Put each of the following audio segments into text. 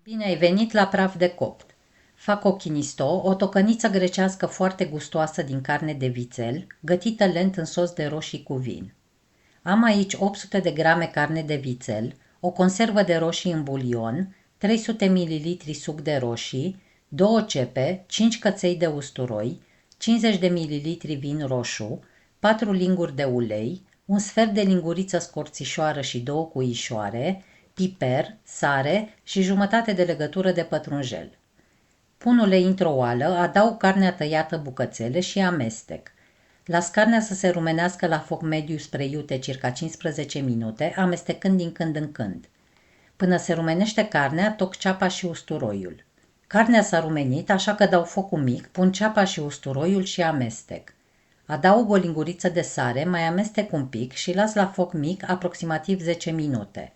Bine ai venit la praf de copt. Fac ochinisto, o tocăniță grecească foarte gustoasă din carne de vițel, gătită lent în sos de roșii cu vin. Am aici 800 de grame carne de vițel, o conservă de roșii în bulion, 300 ml suc de roșii, 2 cepe, 5 căței de usturoi, 50 de ml vin roșu, 4 linguri de ulei, un sfert de linguriță scorțișoară și 2 cuișoare, piper, sare și jumătate de legătură de pătrunjel. Pun ulei într-o oală, adaug carnea tăiată bucățele și amestec. Las carnea să se rumenească la foc mediu spre iute circa 15 minute, amestecând din când în când. Până se rumenește carnea, toc ceapa și usturoiul. Carnea s-a rumenit, așa că dau focul mic, pun ceapa și usturoiul și amestec. Adaug o linguriță de sare, mai amestec un pic și las la foc mic aproximativ 10 minute.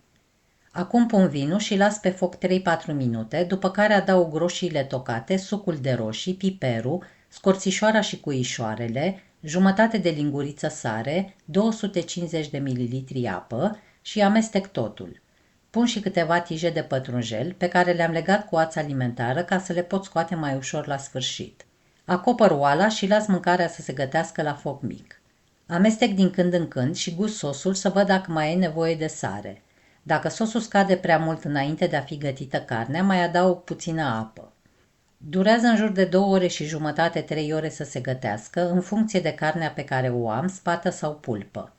Acum pun vinul și las pe foc 3-4 minute, după care adaug roșiile tocate, sucul de roșii, piperul, scorțișoara și cuișoarele, jumătate de linguriță sare, 250 de ml apă și amestec totul. Pun și câteva tije de pătrunjel pe care le-am legat cu ața alimentară ca să le pot scoate mai ușor la sfârșit. Acopăr oala și las mâncarea să se gătească la foc mic. Amestec din când în când și gust sosul să văd dacă mai e nevoie de sare. Dacă sosul scade prea mult înainte de a fi gătită carnea, mai adaug puțină apă. Durează în jur de 2 ore și jumătate, 3 ore să se gătească, în funcție de carnea pe care o am, spată sau pulpă.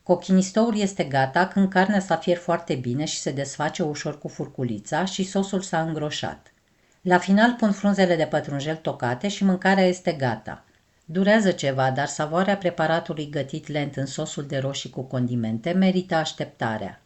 Cochinistoul este gata când carnea s-a fiert foarte bine și se desface ușor cu furculița și sosul s-a îngroșat. La final pun frunzele de pătrunjel tocate și mâncarea este gata. Durează ceva, dar savoarea preparatului gătit lent în sosul de roșii cu condimente merită așteptarea.